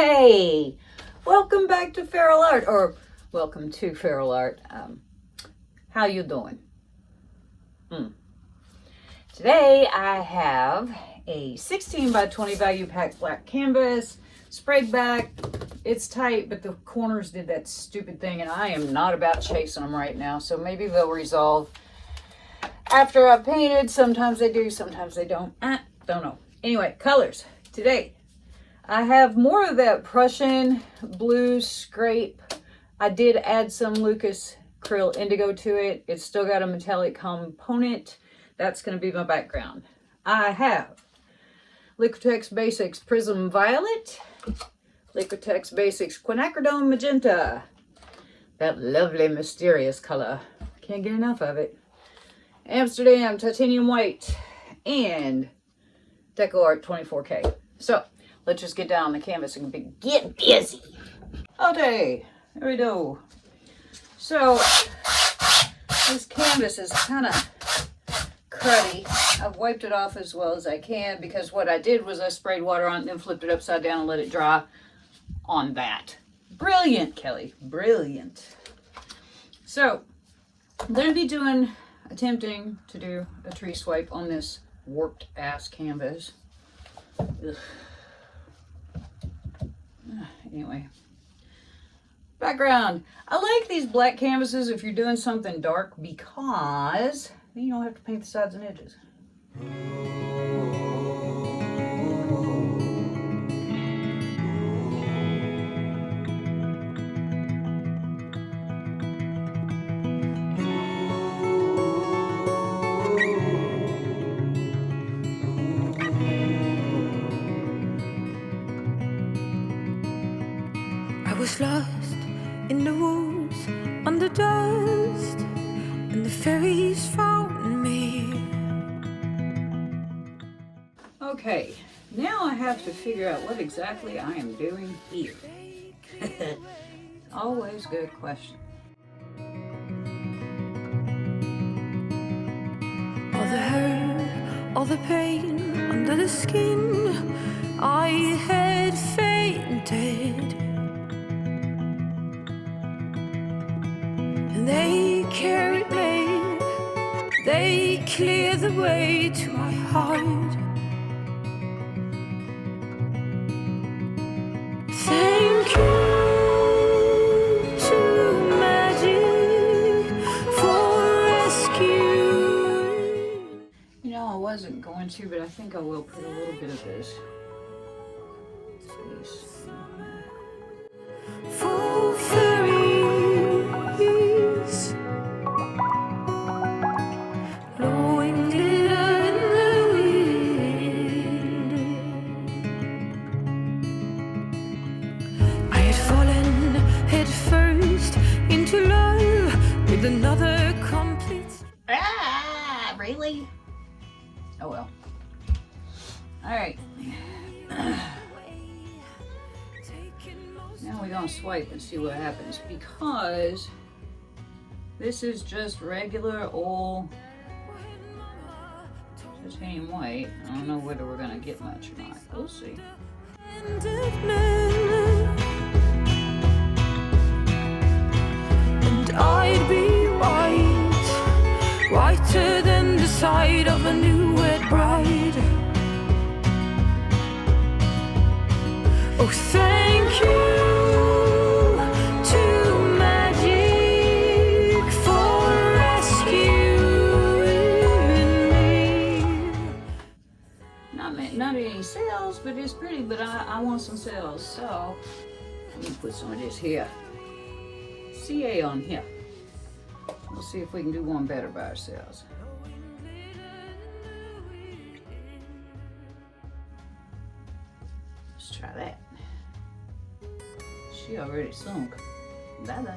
Hey, welcome back to feralart, or welcome to feralart. How you doing? Today I have a 16 by 20 value pack black canvas, sprayed back. It's tight, but the corners did that stupid thing, and I am not about chasing them right now, so maybe they'll resolve after I've painted. Sometimes they do, sometimes they don't. Don't know. Anyway, colors. Today I have more of that Prussian blue scrape. I did add some Lukas Cryl Indigo to it. It's still got a metallic component. That's going to be my background. I have Liquitex Basics Prism Violet, Liquitex Basics Quinacridone Magenta. That lovely mysterious color. Can't get enough of it. Amsterdam Titanium White and Deco Art 24K. So let's just get down on the canvas and get busy. Okay, there we go. So this canvas is kind of cruddy. I've wiped it off as well as I can because what I did was I sprayed water on it and then flipped it upside down and let it dry on that. Brilliant, Kelly, brilliant. So I'm going to be attempting to do a tree swipe on this warped ass canvas. Ugh. Anyway, background. I like these black canvases if you're doing something dark because then you don't have to paint the sides and edges. I was lost in the woods under dust, and the fairies found me. Okay, now I have to figure out what exactly I am doing here. Always good question. All the hurt, all the pain under the skin, I had fainted. They carried me, they cleared the way to my heart. Thank you to magic for rescue. You know, I wasn't going to, but I think I will put a little bit of this. For fairies, blowing glitter in the wind. I had fallen head first into love with another complete. Ah, really? Oh well. All right. Now we're gonna swipe and see what happens because this is just regular old titanium white. I don't know whether we're gonna get much or not. We'll see. And I'd be white, whiter than the side of a new wed bride. Oh, thank you to magic for rescuing me. Not any cells, but it's pretty. But I want some cells, so I'm gonna put some of this here. CA on here. We'll see if we can do one better by ourselves. Let's try that. She already sunk. Bye-bye.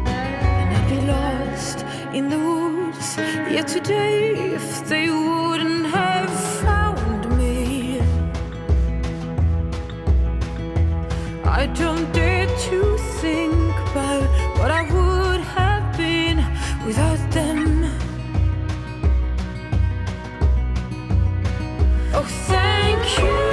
And I'd be lost in the woods yet today if they wouldn't have found me. I don't dare to think about what I would have been without them. Oh, thank you.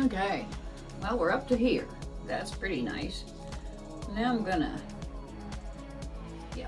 Okay, well, we're up to here. That's pretty nice. Now I'm gonna, yeah.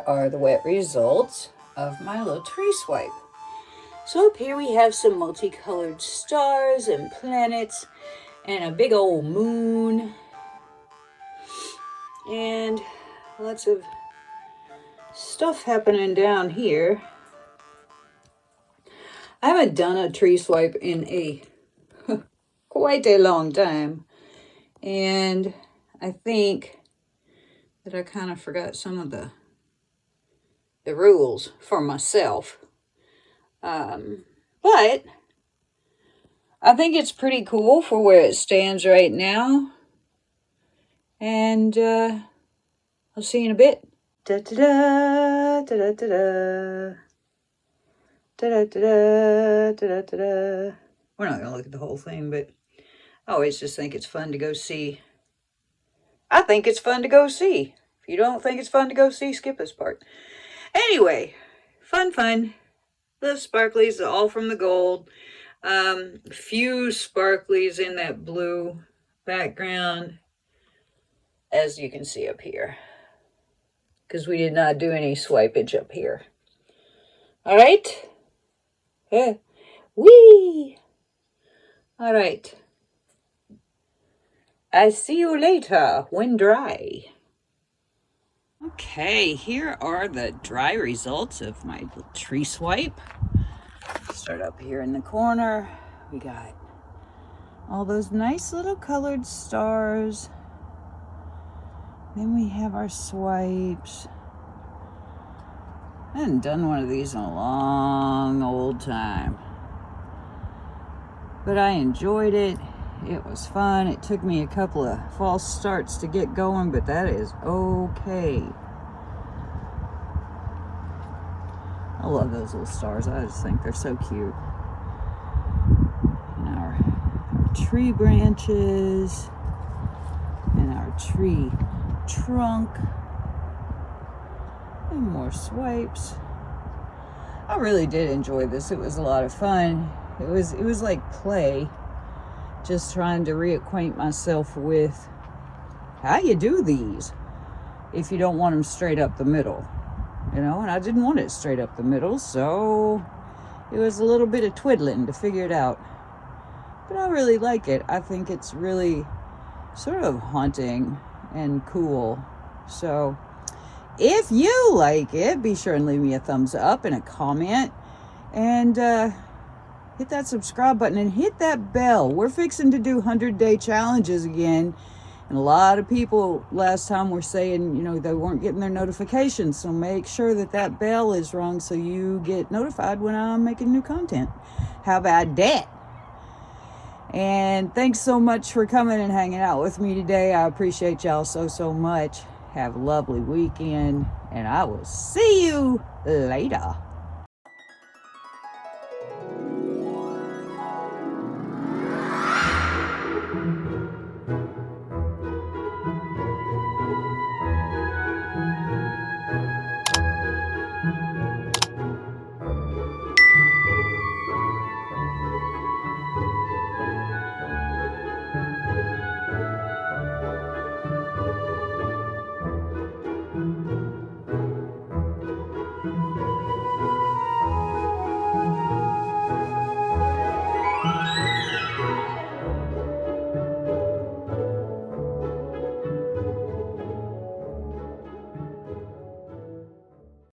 here are the wet results of my little tree swipe. So up here we have some multicolored stars and planets and a big old moon and lots of stuff happening down here. I haven't done a tree swipe in a quite a long time, and I think that I kind of forgot some of the rules for myself. But I think it's pretty cool for where it stands right now. And I'll see you in a bit. Da-da-da, da-da-da-da. Da-da-da-da, da-da-da-da. We're not going to look at the whole thing, but I always just think it's fun to go see. I think it's fun to go see. If you don't think it's fun to go see, skip this part. Anyway, fun. The sparklies are all from the gold. Few sparklies in that blue background, as you can see up here, because we did not do any swipage up here. All right. Whee! All right. I see you later when dry. Okay, here are the dry results of my tree swipe. Start up here in the corner. We got all those nice little colored stars. Then we have our swipes. I hadn't done one of these in a long old time, but I enjoyed it. It was fun. It took me a couple of false starts to get going, but that is okay. I love those little stars. I just think they're so cute. And our tree branches and our tree trunk and more swipes. I really did enjoy this. It was a lot of fun. It was like play, just trying to reacquaint myself with how you do these if you don't want them straight up the middle, you know, and I didn't want it straight up the middle, so it was a little bit of twiddling to figure it out. But I really like it. I think it's really sort of haunting and cool. So if you like it, be sure and leave me a thumbs up and a comment, and hit that subscribe button and hit that bell. We're fixing to do 100-day challenges again, and a lot of people last time were saying, you know, they weren't getting their notifications, so make sure that that bell is rung so you get notified when I'm making new content. How about that? And thanks so much for coming and hanging out with me today. I appreciate y'all so much. Have a lovely weekend, and I will see you later.